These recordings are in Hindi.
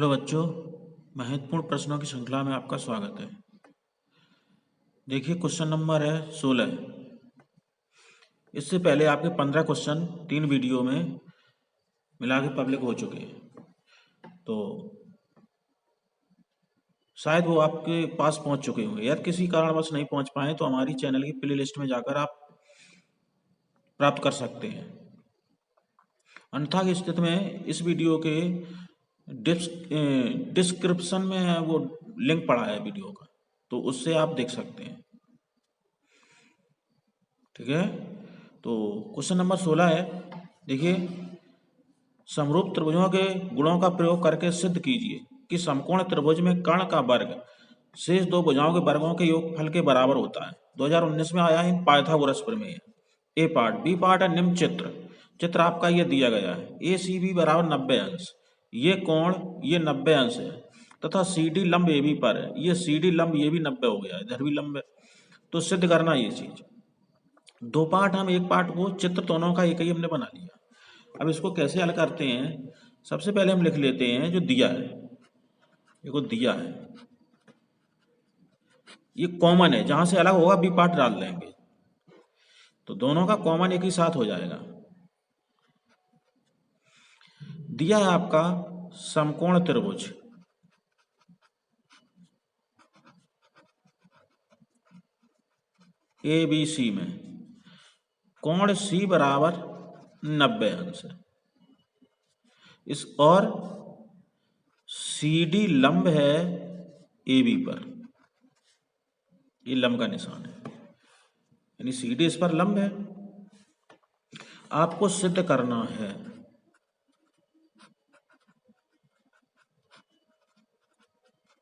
हेलो बच्चों, महत्वपूर्ण प्रश्नों की श्रृंखला में आपका स्वागत है। देखिए क्वेश्चन नंबर है 16। इससे पहले आपके 15 क्वेश्चन 3 वीडियो में मिला के पब्लिक हो चुके हैं, तो शायद वो आपके पास पहुंच चुके होंगे। यदि किसी कारणवश नहीं पहुंच पाए तो हमारी चैनल की प्ले लिस्ट में जाकर आप प्राप्त कर सकते हैं। अन्यथा की स्थिति में इस वीडियो के डिस्क्रिप्शन में वो लिंक पड़ा है वीडियो का, तो उससे आप देख सकते हैं। ठीक है, तो क्वेश्चन नंबर 16 है। देखिए, समरूप त्रिभुजों के गुणों का प्रयोग करके सिद्ध कीजिए कि समकोण त्रिभुज में कर्ण का वर्ग शेष दो भुजाओं के वर्गों के योगफल के बराबर होता है। 2019 में आया है पाइथागोरस प्रमेय। ए पार्ट। बी पार्ट है निम्न चित्र। चित्र आपका ये दिया गया है। ए सी बी बराबर 90 अंश, ये कोण ये 90 अंश है तथा सी डी लंब ए बी पर है। ये सी डी लंब ये भी 90 हो गया, इधर भी लंब है। तो सिद्ध करना ये चीज। दो पार्ट हम एक पार्ट को चित्र दोनों का एक ही हमने बना लिया। अब इसको कैसे हल करते हैं? सबसे पहले हम लिख लेते हैं जो दिया है। देखो दिया है, ये कॉमन है, जहां से अलग होगा बी पार्ट डाल देंगे तो दोनों का कॉमन एक ही साथ हो जाएगा। दिया है आपका समकोण त्रिभुज ए बी सी में कोण सी बराबर 90 अंश है। इस और सी डी लंब है ए बी पर, ये लंब का निशान है, यानी सी डी इस पर लंब है। आपको सिद्ध करना है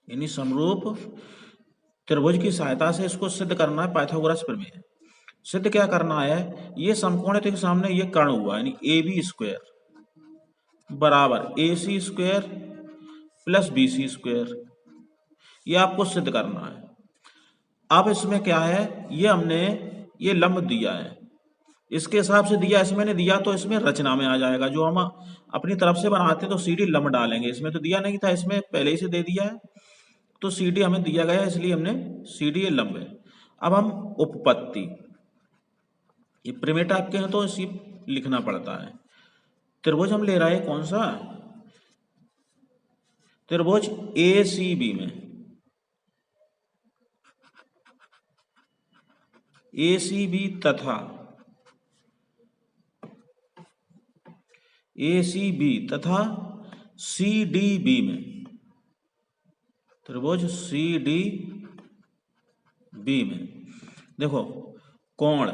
यानी समरूप त्रिभुज की सहायता से इसको सिद्ध करना है पाइथागोरस प्रमेय। सिद्ध क्या करना है? ये समकोण के सामने ये कर्ण हुआ यानी ए बी स्क्वायर बराबर A C square plus B C square, ये आपको सिद्ध करना है। अब इसमें क्या है, ये हमने ये लंब दिया है, इसके हिसाब से दिया, इसमें ने दिया तो इसमें रचना में आ जाएगा। जो हम अपनी तरफ से बनाते हैं तो सी डी लंब डालेंगे, इसमें तो दिया नहीं था, इसमें पहले ही से दे दिया है तो सी डी हमें दिया गया इसलिए हमने सी डी लंब है। अब हम उपपत्ति, ये प्रीमेय टाइप के हैं तो इसी लिखना पड़ता है। त्रिभुज हम ले रहे हैं कौन सा? त्रिभुज ए सी बी में, ए सी बी तथा ए सी बी तथा सी डी बी में, त्रिभुज सी डी बी में देखो कोण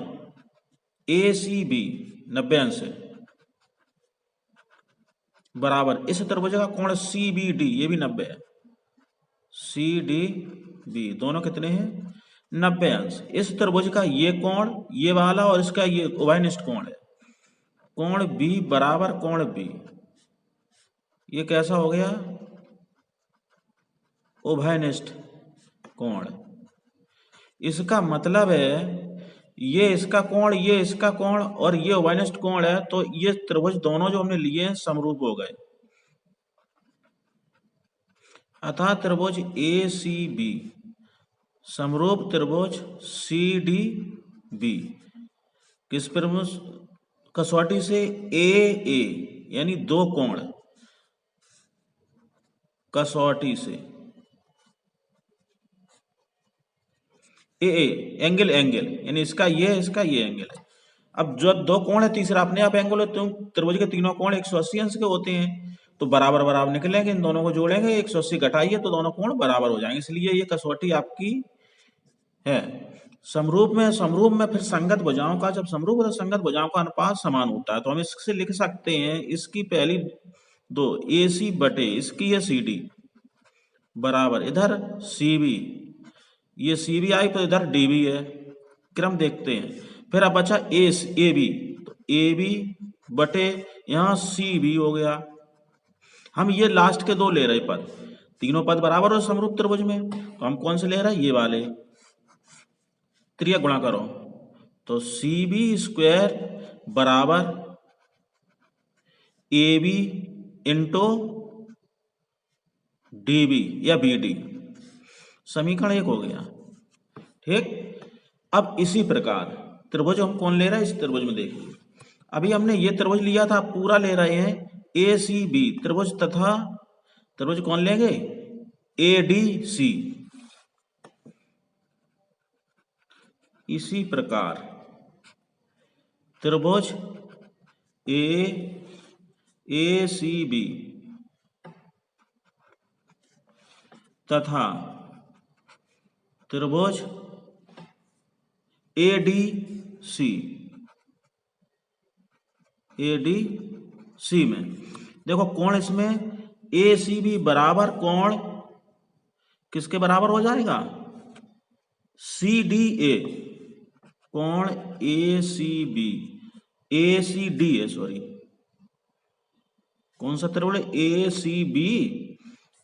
ए सी बी 90 अंश है बराबर इस त्रिभुज का कोण सी बी डी ये भी 90 है। सी डी बी दोनों कितने हैं? 90 अंश। इस त्रिभुज का ये कोण ये वाला और इसका ये उभयनिष्ठ कोण है। कोण बी बराबर कोण बी, ये कैसा हो गया? उभयनिष्ठ कोण। इसका मतलब है ये इसका कोण ये इसका कोण और ये उभयनिष्ठ कोण है, तो ये त्रिभुज दोनों जो हमने लिए हैं समरूप हो गए। अतः त्रिभुज ए सी बी समरूप त्रिभुज सी डी बी किस प्रमुख कसौटी से? ए यानी दो कोण कसौटी से, ए एंगल यानी इसका ये है इसका ये एंगल है। अब जो दो कोण है तीसरा अपने आप एंगल है, तो त्रिभुज के तीनों कोण 180 अंश के होते हैं, तो बराबर बराबर निकलेंगे। इन दोनों को जोड़ेंगे 180 घटाइए तो दोनों कोण बराबर हो जाएंगे, इसलिए ये कसौटी आपकी है। समरूप में फिर संगत भुजाओं का, जब समरूप और संगत भुजाओं का अनुपात समान होता है तो हम इससे लिख सकते हैं इसकी पहली दो ए सी बटे इसकी है सी डी बराबर इधर सी बी, ये सी बी आई तो इधर डी बी है। क्रम देखते हैं। फिर अब बचा ए बी, तो ए बी बटे यहां सी बी हो गया। हम ये लास्ट के दो ले रहे पद, तीनों पद बराबर हो समरूप त्रिभुज में, तो हम कौन से ले रहे हैं? ये वाले। त्रिया गुणा करो तो सी बी स्क्वायर बराबर A B into D B या बी डी, समीकरण 1 हो गया। ठीक, अब इसी प्रकार त्रिभुज हम कौन ले रहे हैं, इस त्रिभुज में देखिए, अभी हमने ये त्रिभुज लिया था, पूरा ले रहे हैं ए सी बी त्रिभुज, तथा त्रिभुज कौन लेंगे, ए डी सी। इसी प्रकार त्रिभुज ए सी बी तथा त्रिभुज ए डी सी में देखो कोण इसमें ए सी बी बराबर कोण किसके बराबर हो जाएगा, सी डी ए, कोण ए सी बी, ए सी डी है, सॉरी कौन सा त्रिभुज, ए सी बी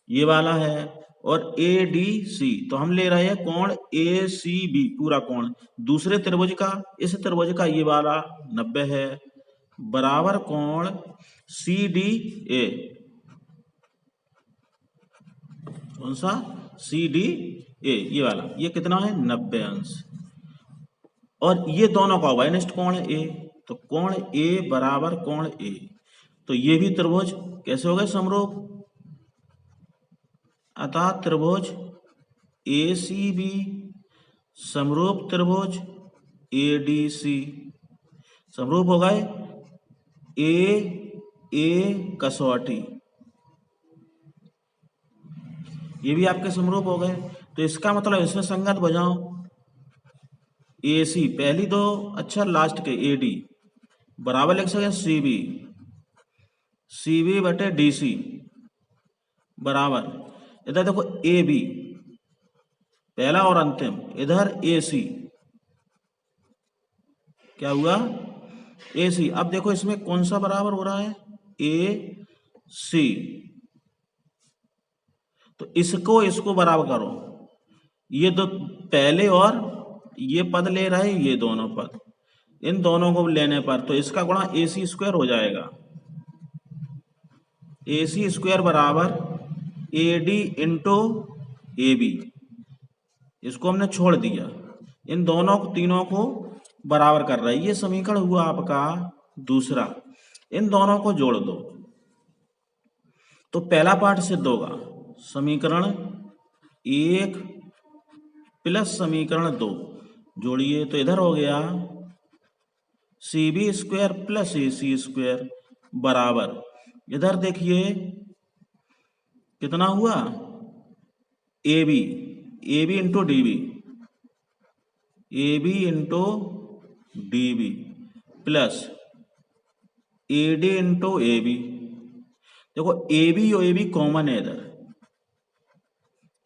ये वाला है, और ए डी सी, तो हम ले रहे हैं कोण ए सी बी पूरा कोण, दूसरे त्रिभुज का, इस त्रिभुज का ये वाला 90 है, बराबर कोण सी डी ए, कौन सा, सी डी ए ये वाला, ये कितना है 90 अंश, और ये दोनों का वाइनेस्ट कोण है ए, तो कोण ए बराबर कोण ए, तो ये भी त्रिभुज कैसे हो गए, समरूप, अतः त्रिभुज ए सी बी समरूप त्रिभुज ए डी सी, समरूप हो गए ए कसौटी, ये भी आपके समरूप हो गए। तो इसका मतलब इसमें संगत बजाओ, ए सी पहली दो अच्छा लास्ट के ए डी बराबर लिख सकते सी बी बटे डी सी बराबर, इधर देखो ए बी पहला और अंतिम, इधर ए सी, क्या हुआ ए सी। अब देखो इसमें कौन सा बराबर हो रहा है, ए सी, तो इसको बराबर करो, ये दो पहले और ये पद ले रहे हैं, ये दोनों पद, इन दोनों को लेने पर तो इसका गुणा ए सी स्क्वायर हो जाएगा, ए सी स्क्वायर बराबर A D into A B, इसको हमने छोड़ दिया, इन दोनों को तीनों को बराबर कर रहा है, ये समीकरण हुआ आपका दूसरा, इन दोनों को जोड़ दो तो पहला पार्ट सिद्ध होगा, समीकरण 1 प्लस समीकरण 2 जोड़िए, तो इधर हो गया C B square plus A C square बराबर, इधर देखिए कितना हुआ, A B into D B, A B into D B plus A D into A B, देखो ए बी और ए बी कॉमन है, इधर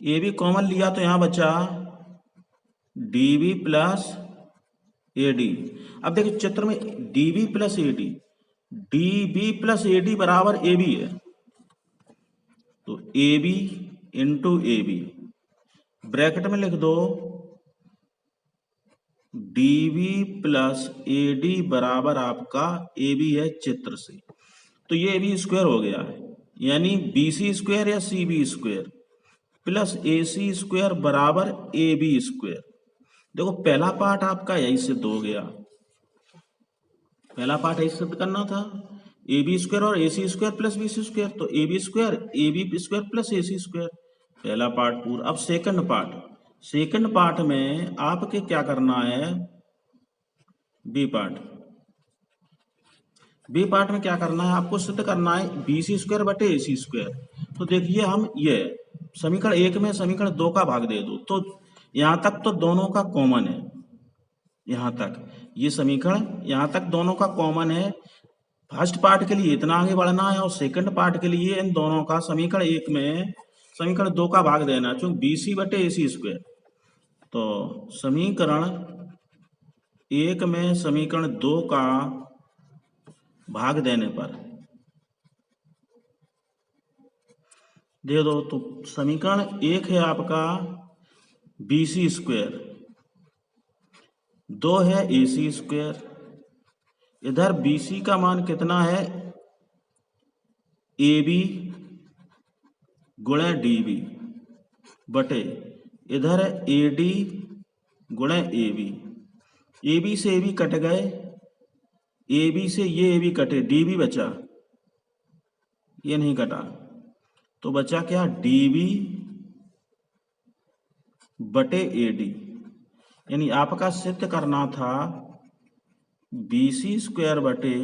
ए बी कॉमन लिया तो यहां बचा D B plus A D. अब देखिए चित्र में D B plus A D, D B plus A D बराबर ए बी है, तो A B into A B bracket में लिख दो D B plus A D बराबर आपका ए बी है चित्र से, तो ये ए बी स्क्वायर हो गया है, यानी बी सी स्क्वायर या सी B square plus A C square बराबर ए बी स्क्वायर। देखो पहला पार्ट आपका यही सिद्ध हो गया, पहला पार्ट यही सिद्ध करना था, ए बी स्क्वायर और A C square plus B C square, तो A B square plus A C square, पहला पार्ट पूरा। अब सेकंड पार्ट में आपके क्या करना है, बी पार्ट में क्या करना है, आपको सिद्ध करना है बी सी स्क्वायर बटे ए सी स्क्वायर। तो देखिए हम ये समीकरण 1 में समीकरण 2 का भाग दे दो, तो यहां तक तो दोनों का कॉमन है, यहां तक ये समीकरण यहां तक दोनों का कॉमन है, फर्स्ट पार्ट के लिए इतना आगे बढ़ना है और सेकंड पार्ट के लिए इन दोनों का समीकरण 1 में समीकरण 2 का भाग देना, चूंकि बी सी बटे ए सी स्क्वायर, तो समीकरण 1 में समीकरण 2 का भाग देने पर दे दो, तो समीकरण 1 है आपका बी सी स्क्वायर, 2 है ए सी स्क्वायर, इधर बी सी का मान कितना है ए बी गुणे DB बटे इधर है AD गुणे AB। AB से AB कट गए, AB से ये AB कटे, DB बचा, ये नहीं कटा, तो बचा क्या, DB बटे AD। यानी आपका सिद्ध करना था BC स्क्वायर बटे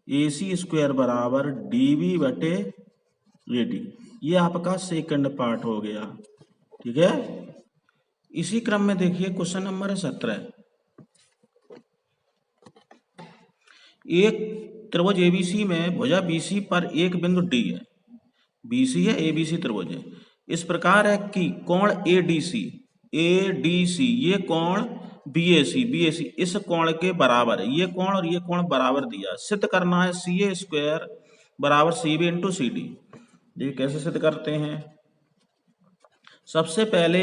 AC स्क्वायर बराबर DB बटे AD। ये आपका सेकंड पार्ट हो गया। ठीक है। इसी क्रम में देखिए क्वेश्चन नंबर 17। एक त्रिभुज ABC में भुजा BC पर एक बिंदु D है। BC है, ABC त्रिभुज है। इस प्रकार है कि कोण ADC ये कोण BAC इस कोण के बराबर है। ये कोण और ये कोण बराबर दिया। सिद्ध करना है CA स्क्वायर बराबर CB इंटू CD। ये कैसे सिद्ध करते हैं? सबसे पहले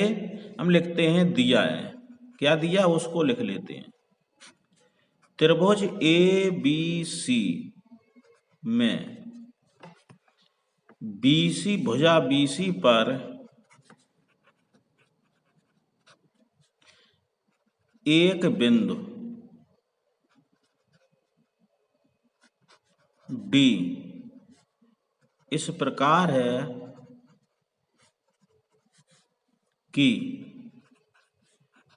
हम लिखते हैं दिया है, क्या दिया उसको लिख लेते हैं। त्रिभुज ABC में BC भुजा BC पर एक बिंदु D इस प्रकार है कि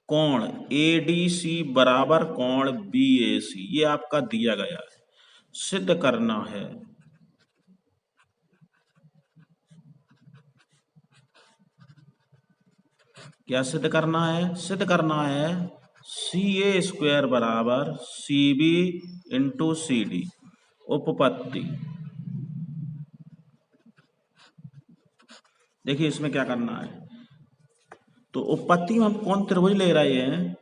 कोण ADC बराबर कोण BAC, ये आपका दिया गया है। सिद्ध करना है क्या सिद्ध करना है? सिद्ध करना है CA स्क्वायर बराबर CB इंटू CD। उपपत्ति देखिए इसमें क्या करना है। तो उपपत्ति में हम कौन त्रिभुज ले रहे हैं?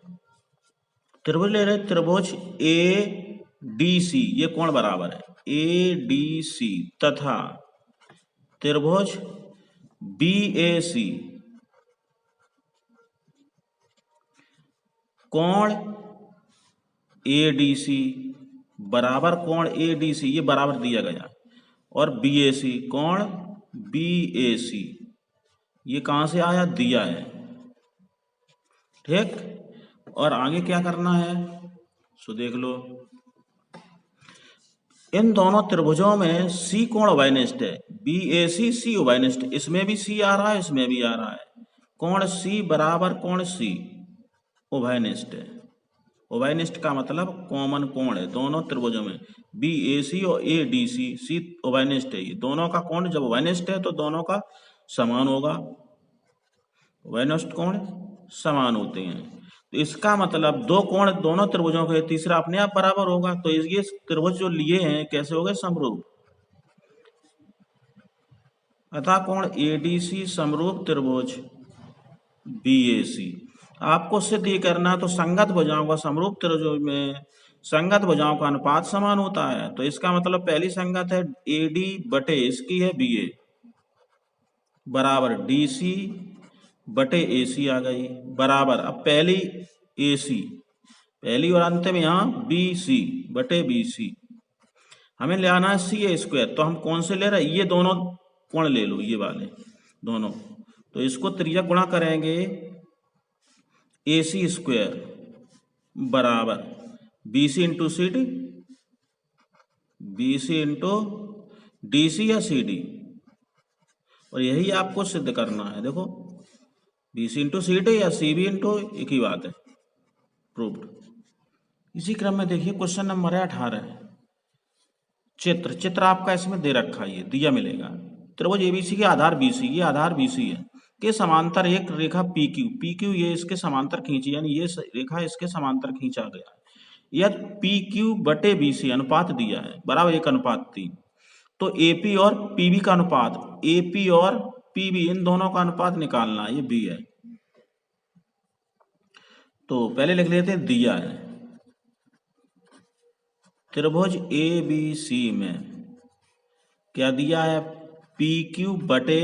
त्रिभुज ले रहे हैं त्रिभुज ADC, ये कोण बराबर है ADC तथा त्रिभुज BAC कोण ADC बराबर कोण ADC, ये बराबर दिया गया, और BAC कोण BAC ये कहां से आया? दिया है। ठीक। और आगे क्या करना है सो देख लो। इन दोनों त्रिभुजों में C कोण उभयनिष्ठ है, BAC C उभयनिष्ठ, इसमें भी C आ रहा है, इसमें भी आ रहा है। कोण C बराबर कोण C उभयनिष्ठ है। उभयनिष्ठ का मतलब कॉमन कोण है दोनों त्रिभुजों में, BAC और ADC C उभयनिष्ठ है। ये दोनों का कोण जब उभयनिष्ठ है तो दोनों का समान होगा। उभयनिष्ठ कोण समान होते हैं, तो इसका मतलब दो कोण दोनों त्रिभुजों के, तीसरा अपने आप बराबर होगा। तो ये त्रिभुज जो लिए हैं कैसे हो गए? समरूप। अतः कोण ADC समरूप त्रिभुज BAC। आपको सिद्ध ये करना है तो संगत भुजाओं का समरूप त्रिभुज में संगत भुजाओं का अनुपात समान होता है। तो इसका मतलब पहली संगत है AD बटे इसकी है BA बराबर DC बटे AC आ गई बराबर, अब पहली AC पहली और अंत में यहाँ BC बटे BC। हमें ले आना है CA स्क्वायर, तो हम कौन से ले रहे हैं? ये दोनों कोण ले लो, ये वाले दोनों। तो इसको त्रिज्या गुणा करेंगे AC स्क्वायर बराबर BC into CD, BC into DC या CD, और यही आपको सिद्ध करना है। देखो BC इंटू CD या CB इंटू, एक ही बात है, प्रूव्ड। इसी क्रम में देखिए क्वेश्चन नंबर है 18। चित्र आपका इसमें दे रखा है, ये दिया मिलेगा। त्रिभुज ABC के आधार BC, ये आधार BC है, के समांतर एक रेखा PQ ये इसके समांतर खींची, यानी ये रेखा इसके समांतर खींचा गया। यदि PQ बटे BC अनुपात दिया है बराबर 1:3, तो AP और PB का अनुपात, AP और PB इन दोनों का अनुपात निकालना है, ये B है। तो पहले लिख लेते हैं दिया है त्रिभुज ABC में क्या दिया है? PQ बटे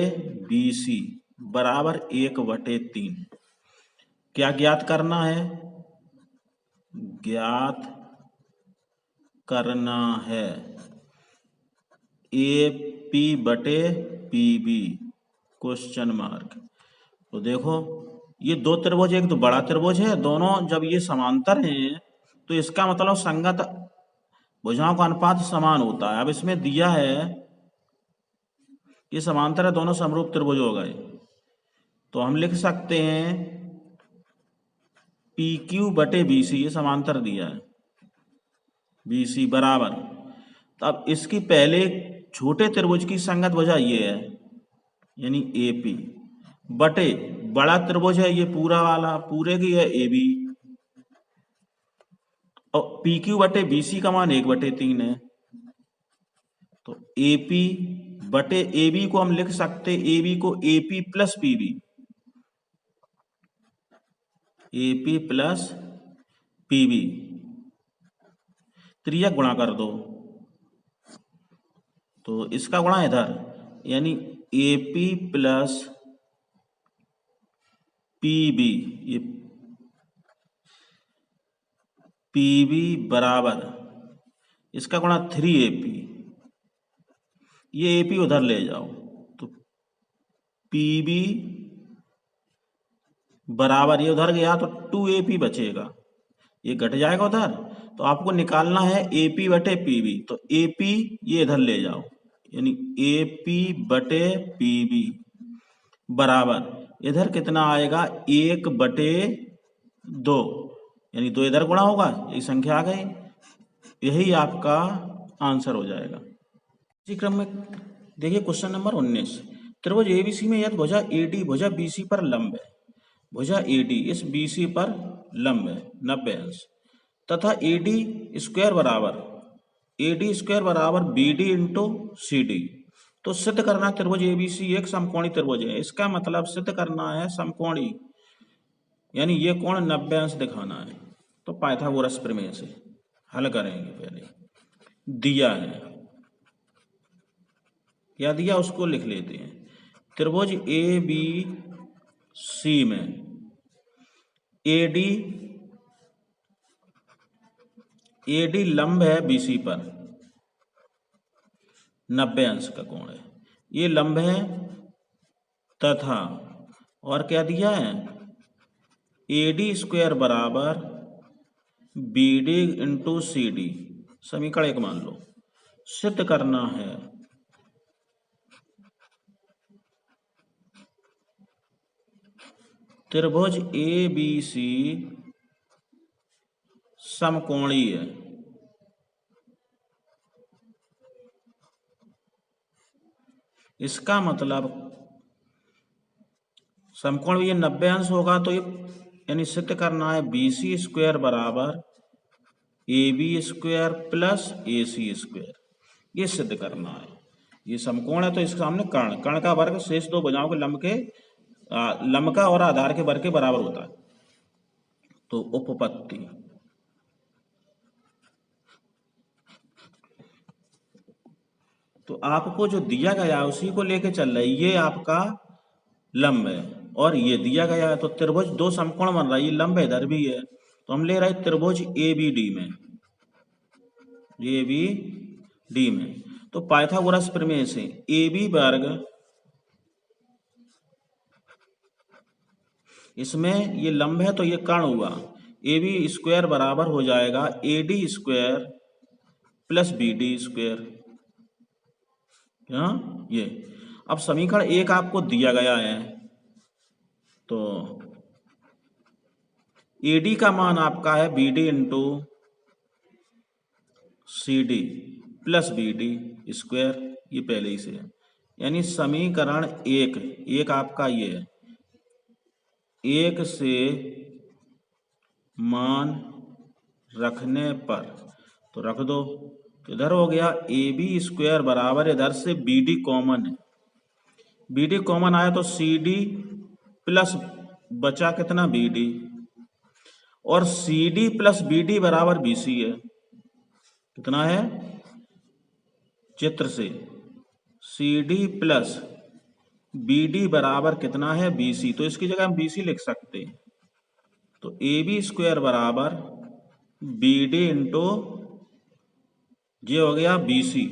BC बराबर 1/3। क्या ज्ञात करना है? ज्ञात करना है AP बटे PB क्वेश्चन मार्क। तो देखो ये दो त्रिभुज, एक तो बड़ा त्रिभुज है, दोनों जब ये समांतर हैं तो इसका मतलब संगत भुजाओं का अनुपात समान होता है। अब इसमें दिया है ये समांतर है, दोनों समरूप त्रिभुज हो गए, तो हम लिख सकते हैं पी क्यू बटे बी सी, ये समांतर दिया है बी सी बराबर। तो अब इसकी पहले छोटे त्रिभुज की संगत भुजा ये है यानी ए पी बटे बड़ा त्रिभुज है ये पूरा वाला, पूरे की है ए बी, और पी क्यू बटे बी सी का मान 1/3 है। तो ए पी बटे ए बी को हम लिख सकते ए बी को A P plus P B, A P plus P B, त्रिया गुणा कर दो तो इसका गुणा इधर यानी A P plus P B, ये पी बी बराबर इसका गुणा 3AP, ये AP उधर ले जाओ तो पी बी बराबर ये उधर गया तो 2AP बचेगा, ये घट जाएगा उधर। तो आपको निकालना है AP बटे पी बी, तो AP ये इधर ले जाओ यानी AP बटे पी बी बराबर इधर कितना आएगा 1/2, यानी 2 इधर गुणा होगा, ये संख्या आ गई, यही आपका आंसर हो जाएगा। इसी क्रम में देखिए क्वेश्चन नंबर 19, त्रिभुज एबीसी में यदि भुजा एडी भुजा बीसी पर लंब है, भुजा एडी इस बीसी पर लंब है 90 अंश, तथा एडी स्क्वायर बराबर बीडी इंटू सी डी, तो सिद्ध करना त्रिभुज एबीसी एक समकोणी त्रिभुज है। इसका मतलब सिद्ध करना है समकोणी, यानी ये कोण 90 अंश दिखाना है। तो पाइथागोरस प्रमेय से हल करेंगे। पहले दिया है, क्या दिया उसको लिख लेते हैं। त्रिभुज ए बी सी में एडी लंब है बीसी पर, 90 अंश का कोण है, ये लंब है, तथा और क्या दिया है एडी स्क्वायर बराबर बीडी इंटू सी डी, समीकरण 1 मान लो। सिद्ध करना है त्रिभुज ए बी सी समकोणीय है। इसका मतलब समकोण ये 90 अंश होगा, तो ये यानी सिद्ध करना है बी सी स्क्वायर बराबर A B square plus A C square, ये सिद्ध करना है। ये समकोण है तो इसके सामने कर्ण, कर्ण का वर्ग शेष दो भुजाओं के लंब का और आधार के वर्ग के बराबर होता है। तो उपपत्ति, तो आपको जो दिया गया है उसी को लेके चल रहा है, ये आपका लंब है और ये दिया गया है, तो त्रिभुज दो समकोण बन रहा है, ये लंब इधर भी है, तो हम ले रहे हैं त्रिभुज ए बी डी में, ए बी डी में। तो पाइथागोरस प्रमेय से ए बी वर्ग, इसमें ये लंब है तो ये कर्ण हुआ, ए बी स्क्वायर बराबर हो जाएगा A D square plus B D square, ये। अब समीकरण 1 आपको दिया गया है, तो एडी का मान आपका है B D into C D plus B D square, ये पहले ही से है, यानी समीकरण 1 आपका ये है, 1 से मान रखने पर तो रख दो, तो इधर हो गया ए बी स्क्वायर बराबर, इधर से बी डी कॉमन है, बी डी कॉमन आया तो सी डी प्लस बचा कितना बी डी, और C D plus B D बराबर बी सी है, कितना है चित्र से C D plus B D बराबर कितना है बी सी, तो इसकी जगह हम बी सी लिख सकते हैं। तो ए बी स्क्वायर बराबर बी डी इंटू ये हो गया बी सी,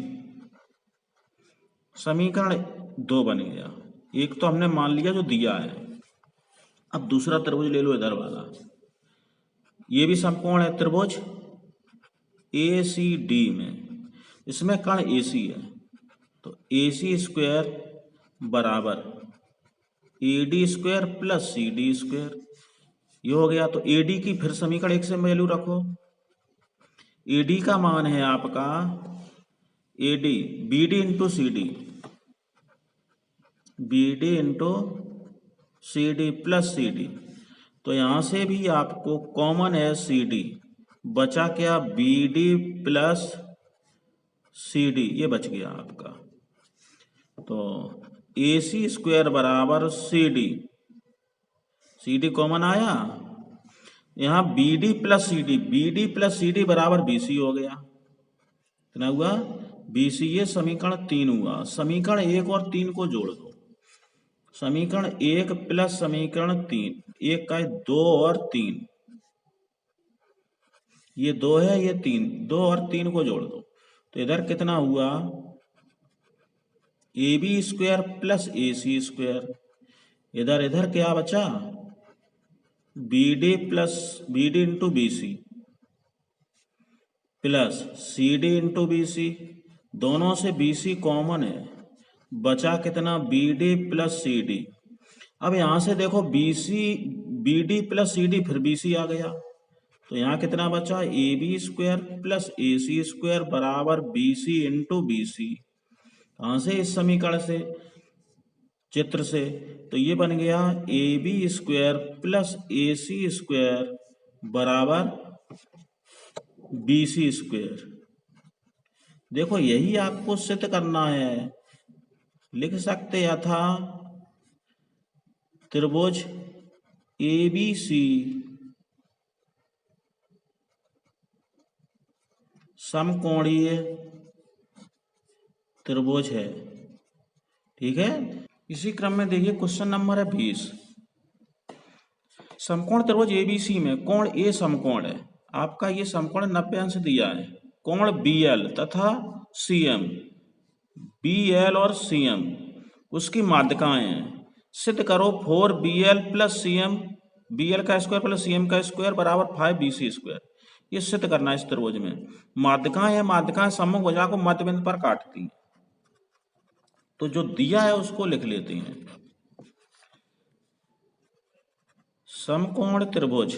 समीकरण 2 बन गया। एक तो हमने मान लिया जो दिया है। अब दूसरा त्रिभुज ले लो इधर वाला, ये भी समकोण है त्रिभुज ए सी डी में, इसमें कण ए सी है, तो ए सी स्क्वायर बराबर A D square plus C D square, ये हो गया। तो ए डी की फिर समीकरण एक से वैल्यू रखो, ए डी का मान है आपका A D B D into C D, B D into C D plus C D, तो यहां से भी आपको कॉमन है सी डी, बचा क्या B D plus C D, ये बच गया आपका। तो ए सी स्क्वायर बराबर सी डी कॉमन आया, यहाँ B D plus C D बराबर बी सी हो गया। कितना हुआ बी सी, ये समीकरण 3 हुआ। समीकरण 1 और 3 को जोड़ दो, समीकरण 1 प्लस समीकरण 3, एक का 2 और 3, ये 2 है ये 3, 2 और 3 को जोड़ दो, तो इधर कितना हुआ A B square plus A C square, इधर क्या बचा B D plus B D into B C plus C D into B C, दोनों से बी सी कॉमन है, बचा कितना B D plus C D. अब यहां से देखो B C B D plus C D फिर बी सी आ गया, तो यहाँ कितना बचा A B square plus A C square बराबर बी सी इंटू बी सी। कहाँ से इस समीकरण से चित्र से, तो ये बन गया A B square plus A C square बराबर बी सी स्क्वायर। देखो यही आपको सिद्ध करना है, लिख सकते था त्रिभुज ए बी सी समकोणीय त्रिभुज है, ठीक है। इसी क्रम में देखिए क्वेश्चन नंबर है 20, समकोण त्रिभुज एबीसी में कोण ए समकोण है, आपका ये समकोण 90 अंश दिया है, कोण बीएल तथा सीएम, बीएल और सीएम उसकी माध्यिकाएं हैं, सिद्ध करो 4BL प्लस सीएम, बीएल का स्क्वायर प्लस सीएम का स्क्वायर बराबर 5BC स्क्वायर। ये सिद्ध करना है इस त्रिभुज में। माध्यिकाएं हैं, माध्यिकाएं सम्मुख भुजा को मध्य बिंदु पर काटती हैं, तो जो दिया है उसको लिख लेते हैं। समकोण त्रिभुज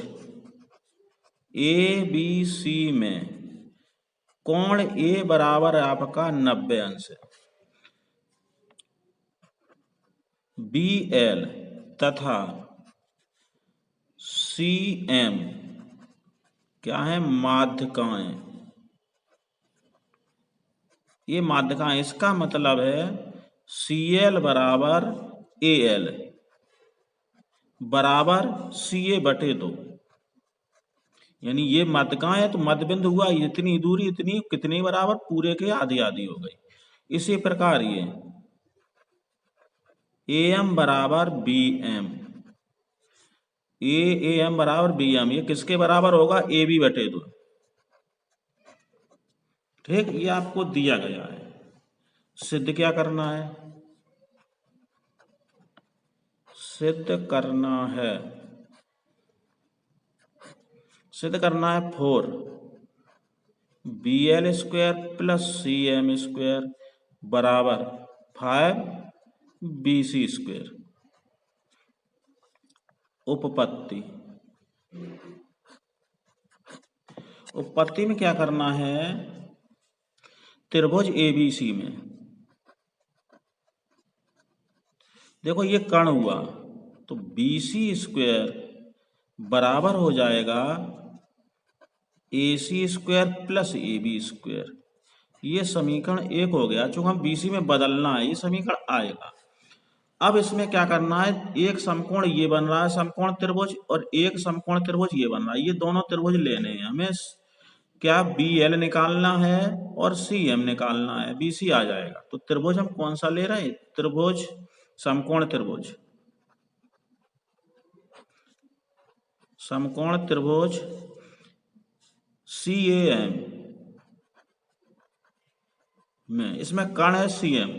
ए बी सी में कोण ए बराबर आपका 90 अंश है, बी एल तथा सी एम क्या है माध्यिकाएं, ये माध्यिकाएं, इसका मतलब है सी एल बराबर ए एल बराबर सी ए बटे 2, यानी ये माध्यिकाएं है तो मध्य बिंदु हुआ इतनी दूरी, इतनी कितनी बराबर पूरे के आधी आधी हो गई। इसी प्रकार ये ए एम बराबर बी एम, ए एम बराबर बी एम, ये किसके बराबर होगा ए बी बटे 2, ठीक। ये आपको दिया गया है, सिद्ध क्या करना है, सिद्ध करना है 4BL square plus CM square बराबर 5BC स्क्वायर। उपपत्ति, उपपत्ति में क्या करना है, त्रिभुज ABC में देखो ये कर्ण हुआ, तो BC स्क्वायर बराबर हो जाएगा AC square plus AB square. ये समीकरण 1 हो गया, चूंकि हम BC में बदलना है ये समीकरण आएगा। अब इसमें क्या करना है, एक समकोण ये बन रहा है समकोण त्रिभुज और एक समकोण त्रिभुज ये बन रहा है, ये दोनों त्रिभुज लेने हैं हमें, क्या BL निकालना है और CM निकालना है, BC आ जाएगा। तो त्रिभुज हम कौन सा ले रहे हैं, त्रिभुज समकोण त्रिभुज, समकोण त्रिभुज CAM में, इसमें कर्ण है CM,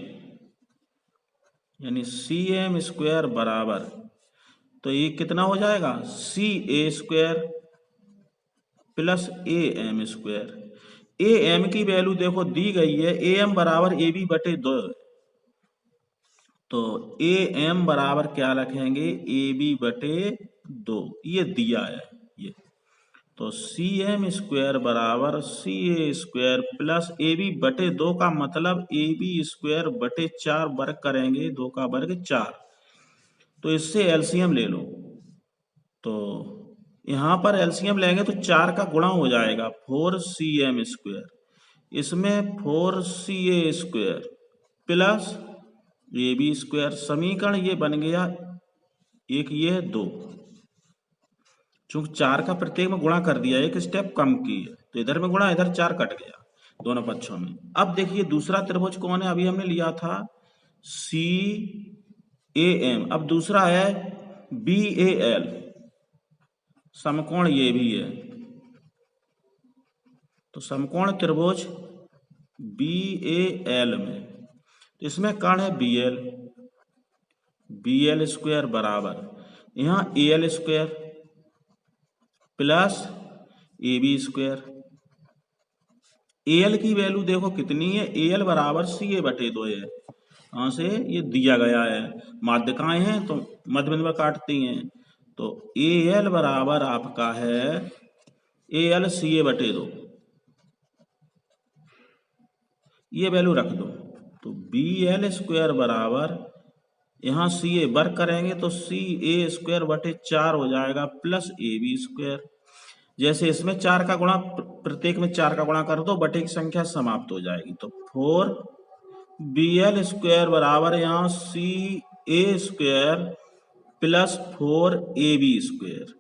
यानी सी एम स्क्वायर बराबर, तो ये कितना हो जाएगा, C A square plus A M square. A M की वैल्यू देखो दी गई है, ए एम बराबर ए बी बटे 2, तो ए एम बराबर क्या रखेंगे, ए बी बटे 2, ये दिया है ये। तो सी एम स्क्वायर बराबर सी A square plus A B बटे 2 का मतलब ए बी स्क्वायर बटे 4 वर्ग करेंगे, 2 का वर्ग 4। तो इससे एलसीएम ले लो, तो यहाँ पर एलसीएम लेंगे तो 4 का गुणा हो जाएगा 4cm स्क्वायर, इसमें 4ca square plus A B square. समीकरण ये बन गया एक, ये है 2, चूंकि 4 का प्रत्येक में गुणा कर दिया, एक स्टेप कम की है, तो इधर में गुणा, इधर 4 कट गया दोनों पक्षों में। अब देखिए दूसरा त्रिभुज कौन है, अभी हमने लिया था सी ए एम, अब दूसरा है बी ए एल, समकोण ये भी है, तो समकोण त्रिभुज बी ए एल में, तो इसमें कर्ण है B L, B L square बराबर यहाँ A L square plus A B square. A L की वैल्यू देखो कितनी है, ए एल बराबर सी ए बटे 2 है, कहाँ से ये दिया गया है, माध्यिकाएं हैं तो मध्य बिंदु काटती हैं, तो ए एल बराबर आपका है ए एल सी ए बटे 2, ये वैल्यू रख दो। तो बी एल स्क्वायर बराबर यहाँ सी ए वर्ग करेंगे तो सी ए स्क्वायर बटे 4 हो जाएगा प्लस ए बी स्क्वायर। जैसे इसमें 4 का गुणा, प्रत्येक में 4 का गुणा कर दो, बटे की संख्या समाप्त हो जाएगी, तो 4 बी एल स्क्वायर बराबर यहाँ C A square plus 4 A B square.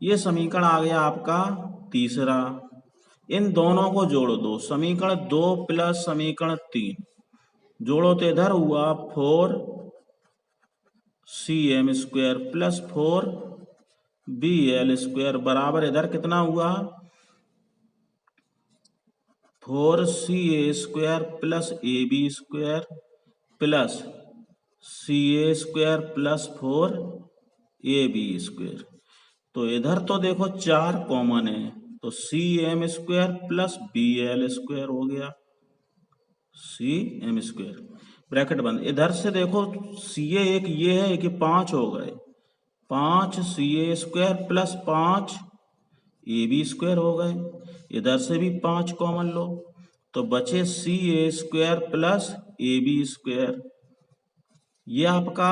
ये समीकरण आ गया आपका तीसरा। इन दोनों को जोड़ दो, समीकरण 2 प्लस समीकरण 3 जोड़ो तो इधर हुआ 4 C M square plus 4 B L square बराबर इधर कितना हुआ 4 C A square plus A B square plus C A square plus 4 A B square. तो इधर तो देखो 4 कॉमन है, तो C M square plus B L square हो गया, सी एम स्क्वायर ब्रैकेट बंद। इधर से देखो सी ए एक ये है कि 5 हो गए, 5 C A square plus 5 A B square हो गए, इधर से भी 5 कॉमन लो, तो बचे C A square plus A B square, ये आपका।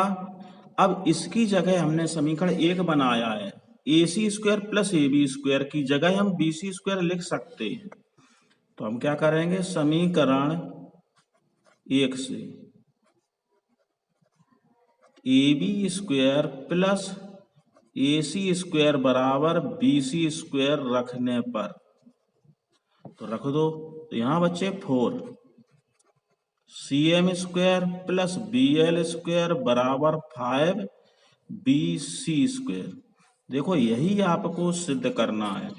अब इसकी जगह हमने समीकरण 1 बनाया है, C C square plus A B square की जगह हम बी सी स्क्वायर लिख सकते हैं, तो हम क्या करेंगे, समीकरण 1 से A B square plus A C square बराबर बी सी स्क्वायर रखने पर, तो रख दो, तो यहां बच्चे 4 C M square plus B L square बराबर 5 बी सी स्क्वायर। देखो यही आपको सिद्ध करना है।